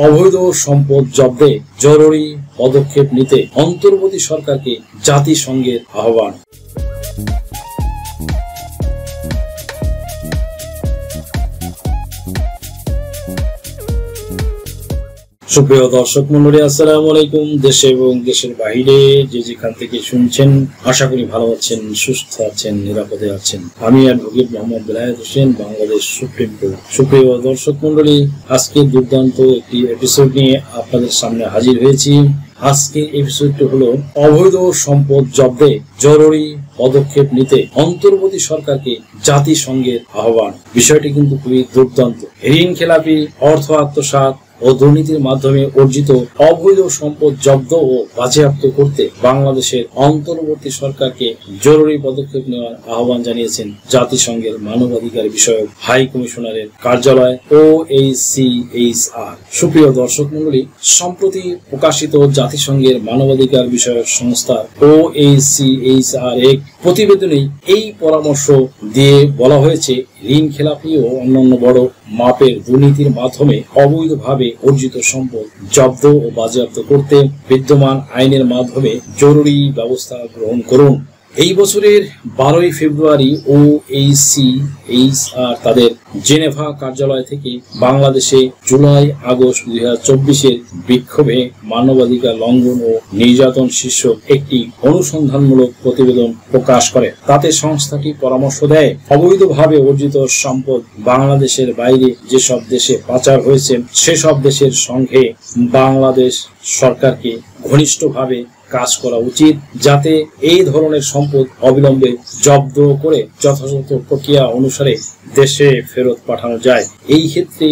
অবৈধ সম্পদ জব্দে জরুরি পদক্ষেপ নিতে অন্তর্বর্তী সরকারকে জাতিসংঘের আহ্বান। সুপ্রিয় দর্শক মন্ডলী, আসসালামু আলাইকুম। দেশে এবং দেশের বাইরে যে যেখান থেকে শুনছেন, আশা করি ভালো আছেন, সুস্থ আছেন, নিরাপদে আছেন। আমি advocate Mohammad Belayet Hossain, Bangladesh supreme court. সুপ্রিয় দর্শক মন্ডলী, আজকে দুর্দান্ত একটি এপিসোড নিয়ে আপনাদের সামনে হাজির হয়েছি। আজকে এপিসোডটি হলো অবৈধ সম্পদ জব্দে জরুরি পদক্ষেপ নিতে অন্তর্বর্তী সরকারকে জাতিসংঘের আহ্বান। বিষয়টি কিন্তু খুবই দুর্দান্ত। ঋণ খেলাপি, অর্থ আত্মসাৎ ও দুর্নীতির মাধ্যমে অর্জিত অবৈধ সম্পদ জব্দ ও বাজেয়াপ্ত করতে বাংলাদেশের অন্তর্বর্তী সরকারকে জরুরি পদক্ষেপ নেওয়ার আহ্বান জানিয়েছেন জাতিসংঘের মানবাধিকার বিষয়ক হাই কমিশনারের কার্যালয় OHCHR। সুপ্রিয় দর্শক মন্ডলী, সম্প্রতি প্রকাশিত জাতিসংঘের মানবাধিকার বিষয়ক সংস্থা OHCHR এক প্রতিবেদনে এই পরামর্শ দিয়ে বলা হয়েছে, ঋণ খেলাপি ও অন্যান্য বড় মাপের দুর্নীতির মাধ্যমে অবৈধভাবে অর্জিত সম্পদ জব্দ ও বাজেয়াপ্ত করতে বিদ্যমান আইনের মাধ্যমে জরুরি ব্যবস্থা গ্রহণ করুন। এই বছরের 12 ফেব্রুয়ারি OHCHR তাদের জেনেভা কার্যালয় থেকে বাংলাদেশে জুলাই আগস্ট 2024 বিক্ষোভে মানবাধিকার লঙ্ঘন ও নির্যাতন শীর্ষক একটি অনুসন্ধানমূলক প্রতিবেদন প্রকাশ করে। তাতে সংস্থাটি পরামর্শ দেয়, অবৈধভাবে অর্জিত সম্পদ বাংলাদেশের বাইরে যেসব দেশে পাচার হয়েছে সেসব দেশের সঙ্গে বাংলাদেশ সরকারকে ঘনিষ্ঠভাবে কাজ করা উচিত, যাতে এই ধরনের সম্পদ অবিলম্বে জব্দ করে যথাযথ প্রক্রিয়া অনুসারে দেশে ফেরত পাঠানো যায়। এই ক্ষেত্রে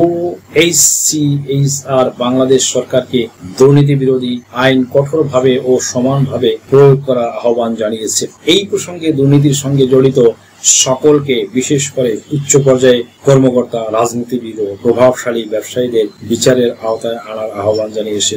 OHCHR বাংলাদেশ সরকারকে দুর্নীতি বিরোধী আইন কঠোরভাবে ও সমানভাবে প্রয়োগ করার আহ্বান জানিয়েছে। এই প্রসঙ্গে দুর্নীতির সঙ্গে জড়িত সকলকে, বিশেষ করে উচ্চ পর্যায়ে কর্মকর্তা, রাজনীতিবিদ ও প্রভাবশালী ব্যবসায়ীদের বিচারের আওতায় আনার আহ্বান জানিয়েছে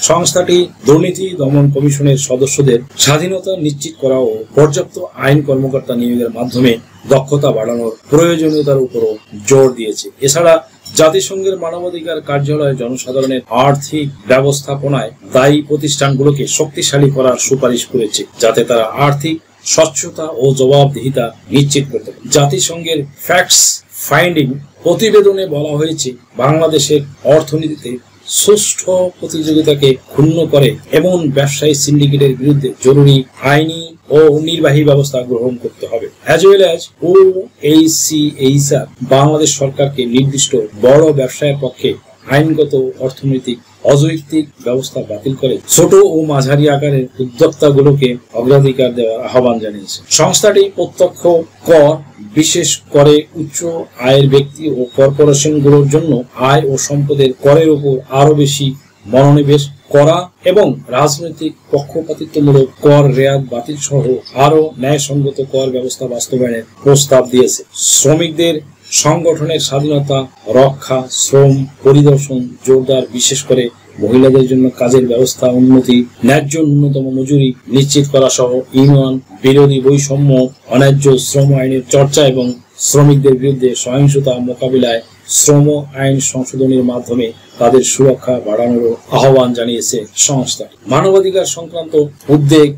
সংস্থাটি দুর্নীতি দমন কমিশনের সদস্যদের স্বাধীনতা নিশ্চিত করা ও পর্যাপ্ত আইন কর্মকর্তা নিয়োগের মাধ্যমে দক্ষতা বাড়ানোর প্রয়োজনীয়তার উপরও জোর দিয়েছে। এছাড়া জাতিসংঘের মানবাধিকার কার্যালয় জনসাধারণের আর্থিক ব্যবস্থাপনায় দায়ী প্রতিষ্ঠানগুলোকে শক্তিশালী করার সুপারিশ করেছে, যাতে তারা আর্থিক স্বচ্ছতা ও জবাবদিহিতা নিশ্চিত করতে পারে। জাতিসংঘের ফ্যাক্টস ফাইন্ডিং প্রতিবেদনে বলা হয়েছে, বাংলাদেশের অর্থনীতিতে সুষ্ঠু প্রতিযোগিতাকে ক্ষুণ্ণ করে এমন ব্যবসায়ী সিন্ডিকেটের বিরুদ্ধে জরুরি আইনি ও নির্বাহী ব্যবস্থা গ্রহণ করতে হবে। As well as OHCHR Bangladesh সরকারকে নির্দিষ্ট বড় ব্যবসায়ের পক্ষে আইনগত অর্থনৈতিক অযৌক্তিক ব্যবস্থা বাতিল করে ছোট ও মাঝারি আকারের উদ্যোক্তাগুলোকে অগ্রাধিকার দেওয়ার আহ্বান জানিয়েছে। সংস্থাটি প্রত্যক্ষ কর, বিশেষ করে উচ্চ আয়ের ব্যক্তি ও কর্পোরেশনগুলোর জন্য আয় ও সম্পদের করের উপর আরো বেশি মনোনিবেশ করা এবং রাজনৈতিক পক্ষপাতিত্বমূলক কর রেয়াত বাতিল সহ আরো ন্যায়সঙ্গত কর ব্যবস্থা বাস্তবায়নের প্রস্তাব দিয়েছে। শ্রমিকদের সংগঠনের স্বাধীনতা রক্ষা, শ্রম পরিদর্শন জোরদার, বিশেষ করে মহিলাদের জন্য কাজের ব্যবস্থা উন্নতি, ন্যায্য ন্যূনতম মজুরি নিশ্চিত করা সহ ইউনিয়ন বিরোধী বৈষম্য, অন্যায্য শ্রম আইনের চর্চা এবং শ্রমিকদের বিরুদ্ধে সহিংসতা মোকাবিলায় শ্রম আইন সংশোধনের মাধ্যমে তাদের সুরক্ষা বাড়ানোর আহ্বান জানিয়েছে সংস্থা। মানবাধিকার সংক্রান্ত উদ্বেগ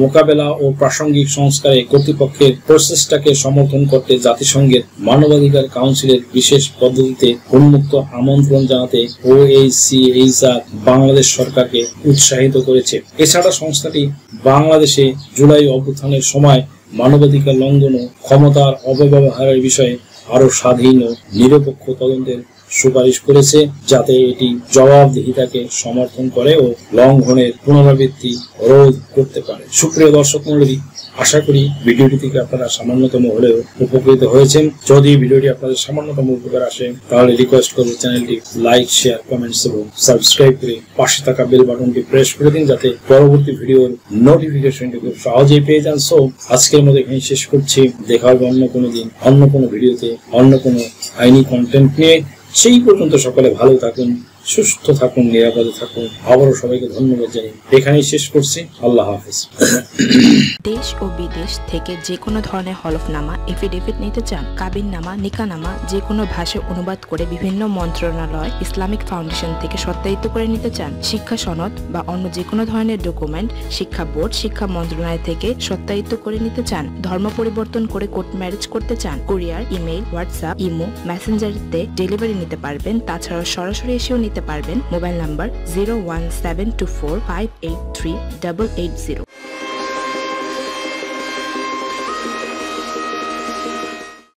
মোকাবেলা ও প্রাসঙ্গিক সংস্কারে কর্তৃপক্ষের প্রচেষ্টাকে সমর্থন করতে জাতিসংঘের মানবাধিকার কাউন্সিলের বিশেষ পদ্ধতিতে উন্মুক্ত আমন্ত্রণ জানাতে OHCHR বাংলাদেশ সরকারকে উৎসাহিত করেছে। এছাড়া সংস্থাটি বাংলাদেশে জুলাই অভ্যুত্থানের সময় মানবাধিকার লঙ্ঘন ও ক্ষমতার অপব্যবহারের বিষয়ে আরো স্বাধীন ও নিরপেক্ষ তদন্তের সুপারিশ করেছে, যাতে এটি জবাবদিহিতাকে সমর্থন করে ও লঙ্ঘনের পুনরাবৃত্তি রোধ করতে পারে। সুপ্রিয় দর্শক মণ্ডলী, আশা করি ভিডিওটি থেকে আপনারা সামান্যতম হলেও উপকৃত হয়েছেন। যদি ভিডিওটি আপনাদের সামান্যতম উপকার আসে তাহলে রিকোয়েস্ট করব চ্যানেলটি লাইক, শেয়ার, কমেন্টস এবং সাবস্ক্রাইব করে পাশে থাকা বেল বাটনটি প্রেস করে দিন, যাতে পরবর্তী ভিডিওর নোটিফিকেশনটি খুব সহজেই পেয়ে যান। সো আজকের মতো এখানে শেষ করছি। দেখা হবে অন্য কোনো দিন, অন্য কোনো ভিডিওতে, অন্য কোনো আইনি কন্টেন্ট নিয়ে। সেই পর্যন্ত সকলে ভালো থাকুন, সুস্থ থাকুন, নিরাপদে থাকুন। আবারও সবাইকে ধন্যবাদ জানাই। এখানেই শেষ করছি। আল্লাহ হাফেজ। দেশ ও বিদেশ থেকে যে কোনো ধরনের হলফনামা, এফিডেভিট নিতে চান, কাবিননামা, নিকানামা যে কোনো ভাষায় অনুবাদ করে বিভিন্ন মন্ত্রণালয়, ইসলামিক ফাউন্ডেশন থেকে সত্যায়িত করে নিতে চান, শিক্ষা সনদ বা অন্য যে কোনো ধরনের ডকুমেন্ট শিক্ষা বোর্ড, শিক্ষা মন্ত্রণালয় থেকে সত্যায়িত করে নিতে চান, ধর্ম পরিবর্তন করে কোর্ট ম্যারেজ করতে চান, কুরিয়ার, ইমেইল, হোয়াটসঅ্যাপ, ইমো, মেসেঞ্জারিতে ডেলিভারি নিতে পারবেন। তাছাড়াও সরাসরি এসেও নিতে পারবেন। Mobile number 01724583880।